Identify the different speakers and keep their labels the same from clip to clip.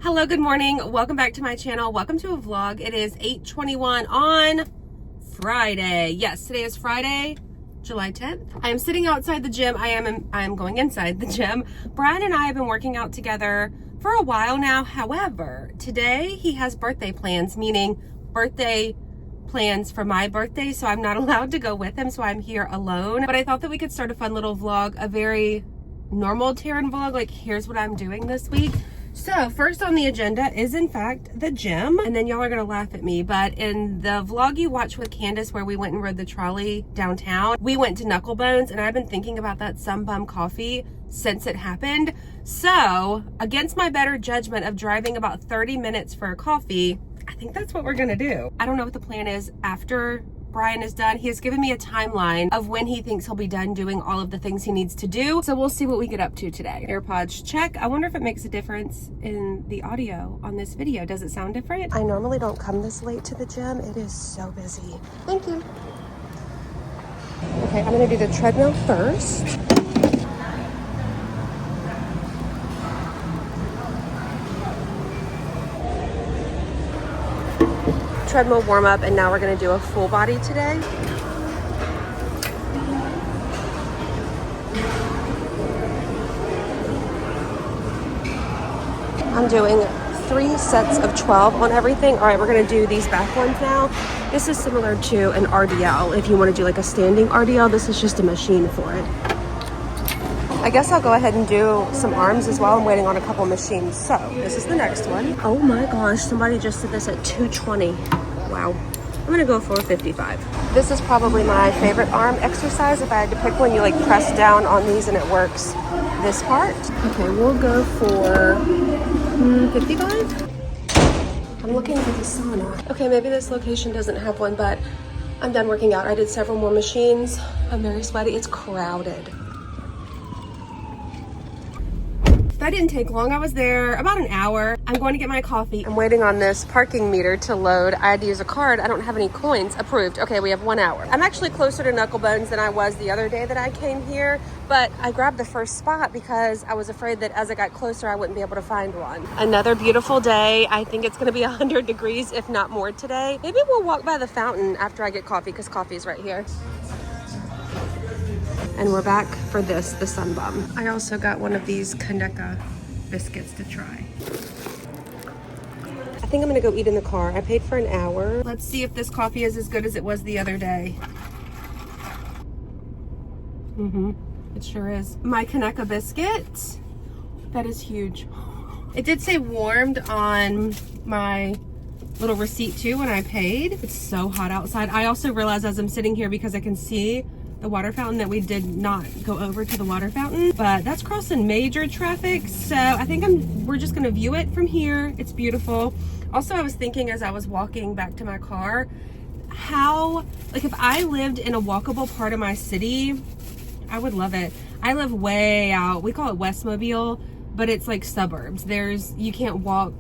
Speaker 1: Hello, good morning. Welcome back to my channel. Welcome to a vlog. It is 8:21 on Friday. Yes, today is Friday, July 10th. I am sitting outside the gym. I am going inside the gym. Brian and I have been working out together for a while now. However, today he has birthday plans, meaning birthday plans for my birthday, so I'm not allowed to go with him, so I'm here alone. But I thought that we could start a fun little vlog, a very normal Taren vlog, like here's what I'm doing this week. So first on the agenda is in fact the gym, and then y'all are gonna laugh at me, but in the vlog you watched with Candace where we went and rode the trolley downtown, we went to Knucklebones, and I've been thinking about that Sun Bum coffee since it happened. So against my better judgment of driving about 30 minutes for a coffee, I think that's what we're gonna do. I don't know what the plan is after Brian is done. He has given me a timeline of when he thinks he'll be done doing all of the things he needs to do. So we'll see what we get up to today. AirPods, check. I wonder if it makes a difference in the audio on this video. Does it sound different? I normally don't come this late to the gym. It is so busy. Thank you. Okay, I'm gonna do the treadmill first. Treadmill warm up, and now we're gonna do a full body today. I'm doing 3 sets of 12 on everything. All right, we're gonna do these back ones now. This is similar to an RDL. If you wanna do like a standing RDL, this is just a machine for it. I guess I'll go ahead and do some arms as well. I'm waiting on a couple machines. So this is the next one. Oh my gosh, somebody just did this at 220. Wow. I'm gonna go for 55. This is probably my favorite arm exercise. If I had to pick one, you like press down on these and it works this part. Okay, we'll go for 55. I'm looking for the sauna. Okay, maybe this location doesn't have one, but I'm done working out. I did several more machines. I'm very sweaty. It's crowded. That didn't take long. I was there about an hour. I'm going to get my coffee. I'm waiting on this parking meter to load. I had to use a card. I don't have any coins. Approved. Okay, we have 1 hour. I'm actually closer to Knucklebones than I was the other day that I came here, but I grabbed the first spot because I was afraid that as I got closer, I wouldn't be able to find one. Another beautiful day. I think it's gonna be 100 degrees, if not more today. Maybe we'll walk by the fountain after I get coffee because coffee is right here. And we're back for this, the Sun Bum. I also got one of these Kaneka biscuits to try. I think I'm gonna go eat in the car. I paid for an hour. Let's see if this coffee is as good as it was the other day. It sure is. My Kaneka biscuit, that is huge. It did say warmed on my little receipt too when I paid. It's so hot outside. I also realized as I'm sitting here, because I can see the water fountain, that we did not go over to the water fountain, but that's crossing major traffic, so I think we're just gonna view it from here. It's beautiful. Also, I was thinking as I was walking back to my car, how, like, if I lived in a walkable part of my city, I would love it. I live way out, we call it Westmobile, but it's like suburbs. You can't walk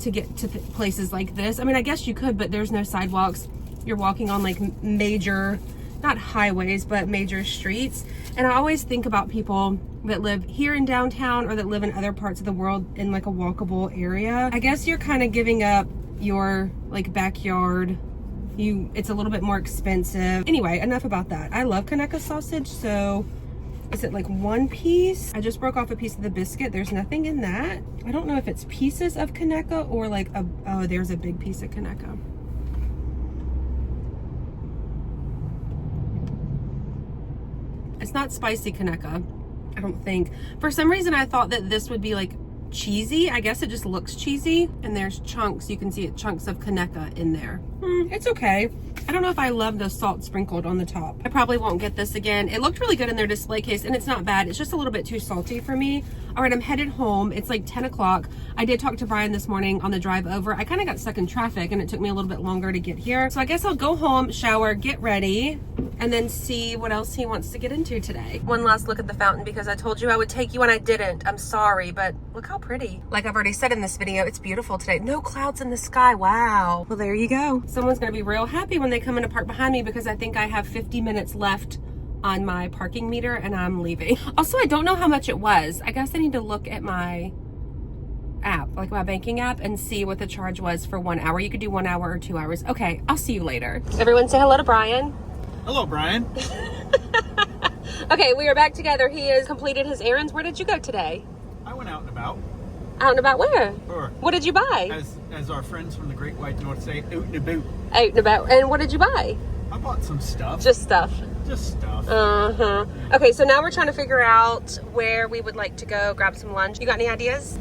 Speaker 1: to get to places like this. I mean, I guess you could, but there's no sidewalks. You're walking on like major, not highways, but major streets. And I always think about people that live here in downtown or that live in other parts of the world in like a walkable area. I guess you're kind of giving up your like backyard. It's a little bit more expensive. Anyway, enough about that. I love Kaneka sausage, so is it like 1 piece? I just broke off a piece of the biscuit. There's nothing in that. I don't know if it's pieces of Kaneka or like oh, there's a big piece of Kaneka. It's not spicy Kaneka, I don't think. For some reason, I thought that this would be like cheesy. I guess it just looks cheesy. And there's chunks, you can see it, chunks of Kaneka in there. It's okay. I don't know if I love the salt sprinkled on the top. I probably won't get this again. It looked really good in their display case, and it's not bad. It's just a little bit too salty for me. All right, I'm headed home. It's like 10 o'clock. I did talk to Brian this morning on the drive over. I kind of got stuck in traffic, and it took me a little bit longer to get here. So I guess I'll go home, shower, get ready, and then see what else he wants to get into today. One last look at the fountain, because I told you I would take you and I didn't. I'm sorry, but look how pretty. Like I've already said in this video, it's beautiful today. No clouds in the sky. Wow. Well, there you go. Someone's gonna be real happy when they come in to park behind me, because I think I have 50 minutes left on my parking meter and I'm leaving. Also, I don't know how much it was. I guess I need to look at my app, like my banking app, and see what the charge was for 1 hour. You could do 1 hour or 2 hours. Okay, I'll see you later. Everyone say hello to Brian.
Speaker 2: Hello, Brian.
Speaker 1: Okay, we are back together. He has completed his errands. Where did you go today?
Speaker 2: I went out and about.
Speaker 1: Out and about where?
Speaker 2: Sure.
Speaker 1: What did you buy?
Speaker 2: As our friends from the Great White North say, out and about.
Speaker 1: Out and about. And what did you buy?
Speaker 2: I bought some stuff.
Speaker 1: Just stuff.
Speaker 2: Just stuff.
Speaker 1: Uh-huh. Okay, so now we're trying to figure out where we would like to go grab some lunch. You got any ideas?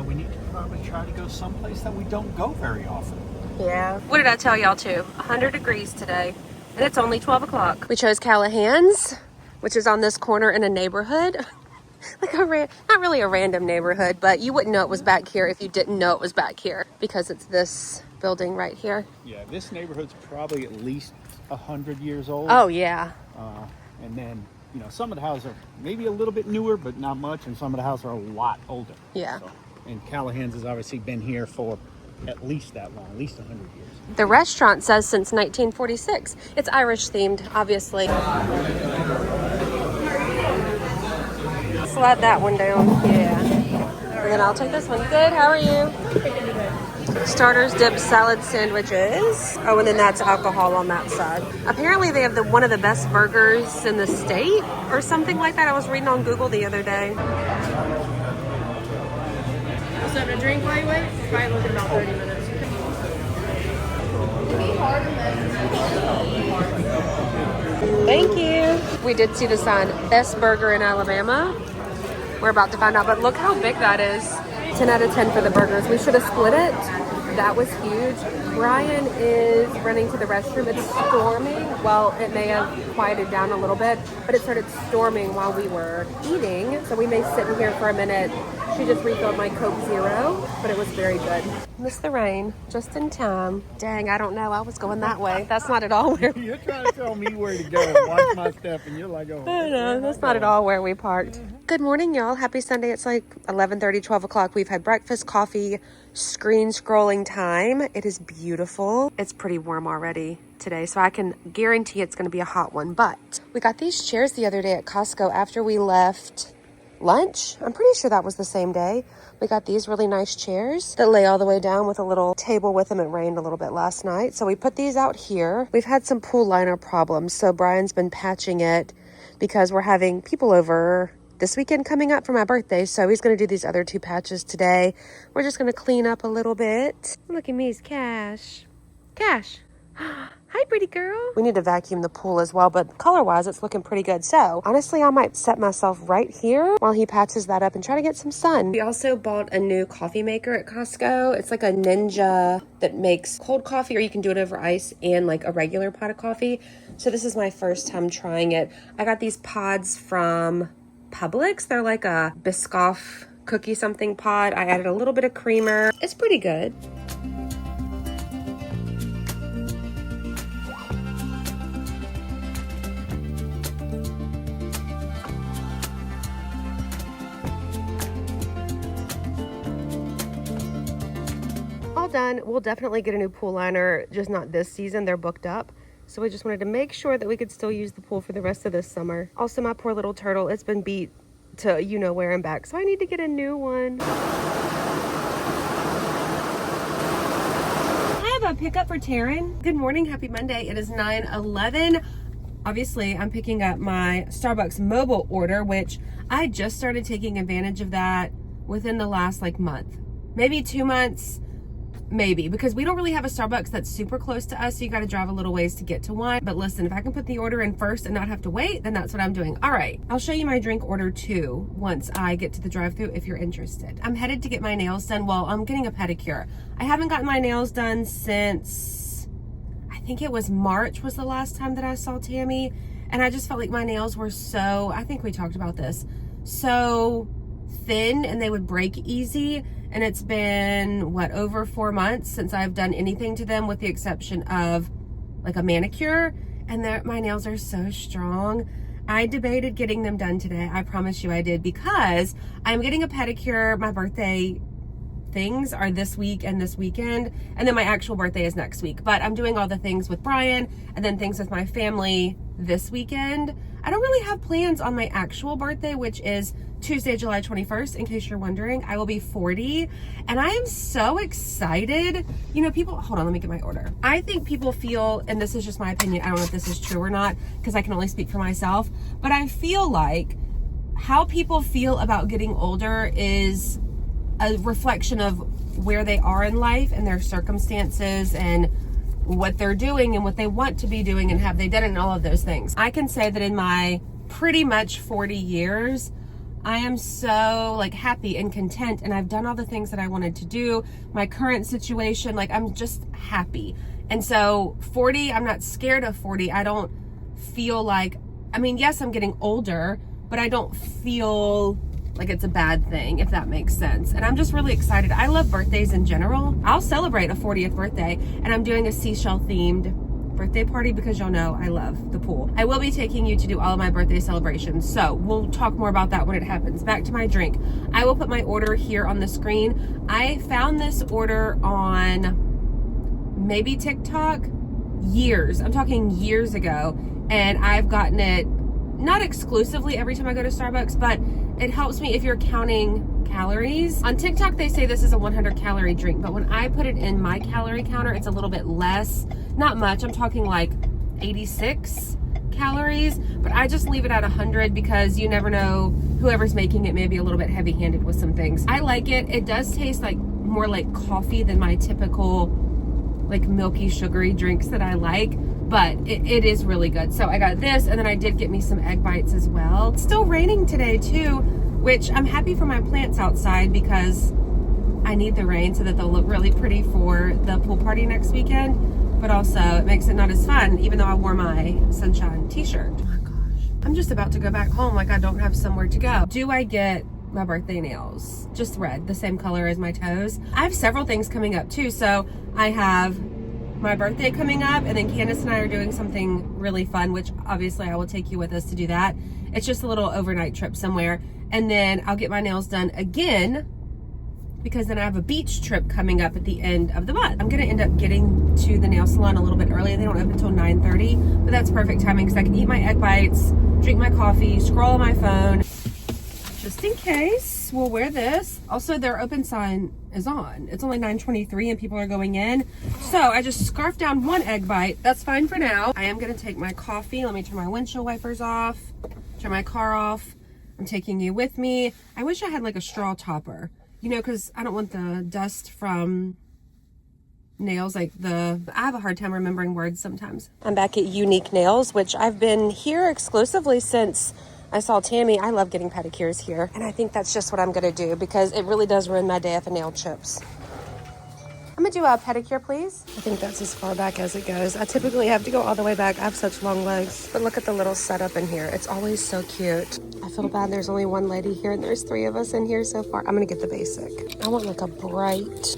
Speaker 2: We need to probably try to go someplace that we don't go very often.
Speaker 1: Yeah. What did I tell y'all too? 100 degrees today. And it's only 12 o'clock. We chose Callahan's, which is on this corner in a neighborhood. Like not really a random neighborhood, but you wouldn't know it was back here if you didn't know it was back here because it's this building right here.
Speaker 2: Yeah, this neighborhood's probably at least 100 years old.
Speaker 1: Oh, yeah.
Speaker 2: And then, you know, some of the houses are maybe a little bit newer, but not much, and some of the houses are a lot older.
Speaker 1: Yeah.
Speaker 2: So, and Callahan's has obviously been here for at least that long, at least 100 years.
Speaker 1: The restaurant says since 1946. It's Irish themed, obviously. Slide that one down. Yeah. And then I'll take this one. Good, how are you? Starters, dips, salad, sandwiches. Oh, and then that's alcohol on that side. Apparently they have one of the best burgers in the state or something like that. I was reading on Google the other day. Something to drink while you wait? It's probably looking about 30 minutes. Thank you. We did see the sign, best burger in Alabama. We're about to find out, but look how big that is. 10 out of 10 for the burgers. We should have split it. That was huge. Brian is running to the restroom. It's storming. Well, it may have quieted down a little bit, but it started storming while we were eating. So we may sit in here for a minute. She just refilled my Coke Zero, but it was very good. Missed the rain, just in time. Dang, I don't know. I was going that way. That's not at all where...
Speaker 2: You're trying to tell me where to go. Watch my step, and you're like, oh.
Speaker 1: I know, that's not at all where we parked. Good morning, y'all. Happy Sunday. It's like 11:30, 12 o'clock. We've had breakfast, coffee, screen scrolling time. It is beautiful. It's pretty warm already today, so I can guarantee it's going to be a hot one. But we got these chairs the other day at Costco after we left lunch. I'm pretty sure that was the same day. We got these really nice chairs that lay all the way down with a little table with them. It rained a little bit last night, so we put these out here. We've had some pool liner problems, so Brian's been patching it because we're having people over this weekend coming up for my birthday, so he's going to do these other two patches today. We're just going to clean up a little bit. Look at me, it's Cash. Cash. Hi, pretty girl. We need to vacuum the pool as well, but color-wise, it's looking pretty good. So, honestly, I might set myself right here while he patches that up and try to get some sun. We also bought a new coffee maker at Costco. It's like a Ninja that makes cold coffee, or you can do it over ice and like a regular pot of coffee. So this is my first time trying it. I got these pods from Publix. They're like a Biscoff cookie something pod. I added a little bit of creamer. It's pretty good. All done. We'll definitely get a new pool liner, just not this season. They're booked up. So we just wanted to make sure that we could still use the pool for the rest of this summer. Also, my poor little turtle, it's been beat to you-know-where and back. So I need to get a new one. I have a pickup for Taren. Good morning. Happy Monday. It is 9:11. Obviously, I'm picking up my Starbucks mobile order, which I just started taking advantage of that within the last month. Maybe 2 months. Maybe, because we don't really have a Starbucks that's super close to us, so you got to drive a little ways to get to one. But listen, if I can put the order in first and not have to wait, then that's what I'm doing. All right, I'll show you my drink order too once I get to the drive-thru if you're interested. I'm headed to get my nails done. Well, I'm getting a pedicure. I haven't gotten my nails done since, I think it was March was the last time that I saw Tammy, and I just felt like my nails were so, I think we talked about this, so thin and they would break easy. And it's been, what, over 4 months since I've done anything to them with the exception of like a manicure. And my nails are so strong. I debated getting them done today. I promise you I did, because I'm getting a pedicure. My birthday things are this week and this weekend. And then my actual birthday is next week. But I'm doing all the things with Brian and then things with my family this weekend. I don't really have plans on my actual birthday, which is Tuesday, July 21st, in case you're wondering. I will be 40, and I am so excited. You know, people, hold on, let me get my order. I think people feel, and this is just my opinion, I don't know if this is true or not, because I can only speak for myself, but I feel like how people feel about getting older is a reflection of where they are in life and their circumstances and what they're doing and what they want to be doing and have they done it and all of those things. I can say that in my pretty much 40 years, I am so like happy and content, and I've done all the things that I wanted to do. My current situation, like I'm just happy. And so 40, I'm not scared of 40. I don't feel like, I mean, yes, I'm getting older, but I don't feel like it's a bad thing, if that makes sense. And I'm just really excited. I love birthdays in general. I'll celebrate a 40th birthday, and I'm doing a seashell themed birthday party because y'all know I love the pool. I will be taking you to do all of my birthday celebrations, so we'll talk more about that when it happens. Back to my drink. I will put my order here on the screen. I found this order on maybe TikTok years, I'm talking years ago, and I've gotten it not exclusively every time I go to Starbucks, but it helps me if you're counting calories. On TikTok, they say this is a 100 calorie drink, but when I put it in my calorie counter, it's a little bit less. Not much, I'm talking like 86 calories, but I just leave it at 100 because you never know, whoever's making it may be a little bit heavy handed with some things. I like it. It does taste like more like coffee than my typical like milky sugary drinks that I like, but it is really good. So I got this, and then I did get me some egg bites as well. It's still raining today too, which I'm happy for my plants outside because I need the rain so that they'll look really pretty for the pool party next weekend. But also it makes it not as fun, even though I wore my sunshine t-shirt. Oh my gosh. I'm just about to go back home like I don't have somewhere to go. Do I get my birthday nails? Just red, the same color as my toes. I have several things coming up too. So I have my birthday coming up, and then Candace and I are doing something really fun, which obviously I will take you with us to do that. It's just a little overnight trip somewhere. And then I'll get my nails done again because then I have a beach trip coming up at the end of the month. I'm gonna end up getting to the nail salon a little bit early. They don't open until 9:30, but that's perfect timing because I can eat my egg bites, drink my coffee, scroll on my phone. Just in case, we'll wear this. Also, their open sign is on. It's only 9:23 and people are going in. So I just scarfed down one egg bite. That's fine for now. I am gonna take my coffee. Let me turn my windshield wipers off, turn my car off. I'm taking you with me. I wish I had like a straw topper, you know, because I don't want the dust from nails, like I have a hard time remembering words sometimes. I'm back at Unique Nails, which I've been here exclusively since I saw Tammy. I love getting pedicures here, and I think that's just what I'm gonna do because it really does ruin my day if a nail chips. I'm gonna do a pedicure, please. I think that's as far back as it goes. I typically have to go all the way back. I have such long legs. But look at the little setup in here. It's always so cute. I feel bad there's only one lady here and there's 3 of us in here so far. I'm gonna get the basic. I want like a bright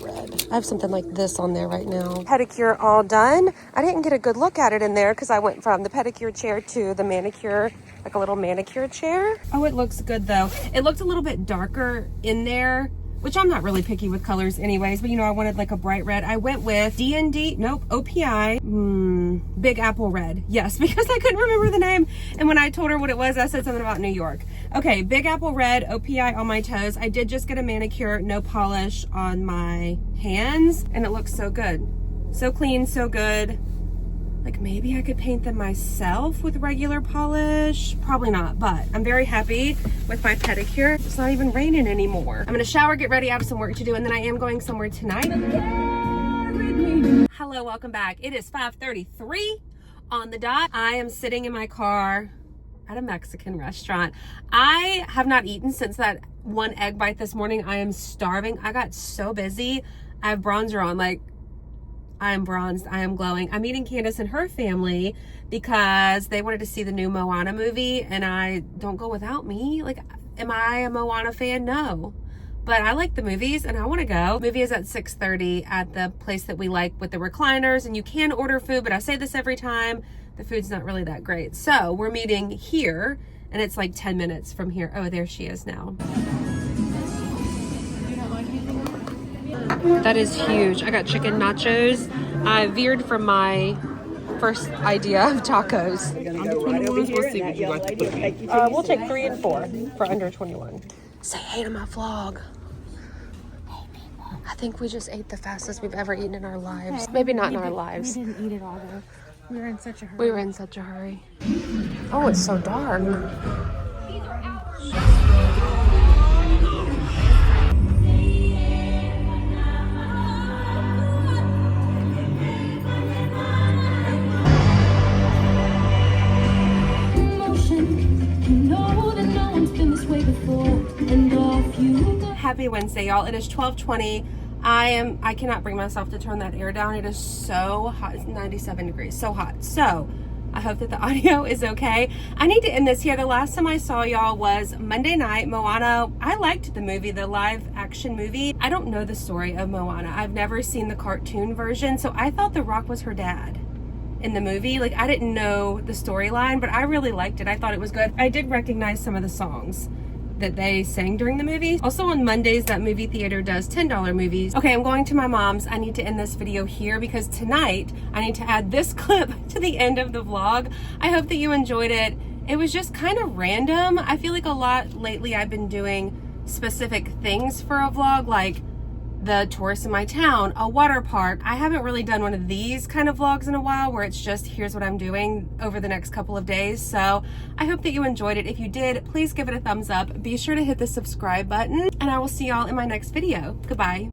Speaker 1: red. I have something like this on there right now. Pedicure all done. I didn't get a good look at it in there because I went from the pedicure chair to the manicure, like a little manicure chair. Oh, it looks good though. It looked a little bit darker in there, which I'm not really picky with colors anyways, but you know, I wanted like a bright red. I went with OPI, Big Apple Red. Yes, because I couldn't remember the name. And when I told her what it was, I said something about New York. Okay, Big Apple Red, OPI on my toes. I did just get a manicure, no polish on my hands, and it looks so good. So clean, so good. Like maybe I could paint them myself with regular polish. Probably not, but I'm very happy with my pedicure. It's not even raining anymore. I'm gonna shower, get ready, I have some work to do, and then I am going somewhere tonight. Hello, welcome back. It is 5:33 on the dot. I am sitting in my car at a Mexican restaurant. I have not eaten since that one egg bite this morning. I am starving. I got so busy. I have bronzer on, like, I am bronzed, I am glowing. I'm meeting Candace and her family because they wanted to see the new MOANA movie, and I don't go without me. Like, am I a MOANA fan? No. But I like the movies and I want to go. The movie is at 6:30 at the place that we like with the recliners, and you can order food, but I say this every time, the food's not really that great. So we're meeting here, and it's like 10 minutes from here. Oh, there she is now. That is huge. I got chicken nachos. I veered from my first idea of tacos.
Speaker 2: We'll see what you like.
Speaker 1: We'll take 3 and 4 for under 21. Say hey to my vlog. I think we just ate the fastest we've ever eaten in our lives. Maybe not in our lives.
Speaker 3: We didn't eat it all though. We were in such a hurry.
Speaker 1: We were in such a hurry. Oh, it's so dark. Happy Wednesday, y'all. It is 12:20. I cannot bring myself to turn that air down. It is so hot. It's 97 degrees, so hot. So I hope that the audio is okay. I need to end this here. The last time I saw y'all was Monday night, MOANA. I liked the movie, the live action movie. I don't know the story of MOANA. I've never seen the cartoon version, so I thought The Rock was her dad in the movie. Like, I didn't know the storyline, but I really liked it. I thought it was good. I did recognize some of the songs that they sang during the movie. Also on Mondays, that movie theater does $10 movies. Okay, I'm going to my mom's. I need to end this video here because tonight I need to add this clip to the end of the vlog. I hope that you enjoyed it. It was just kind of random. I feel like a lot lately I've been doing specific things for a vlog, like the tourists in my town, a water park. I haven't really done one of these kind of vlogs in a while where it's just here's what I'm doing over the next couple of days. So I hope that you enjoyed it. If you did, please give it a thumbs up. Be sure to hit the subscribe button and I will see y'all in my next video. Goodbye.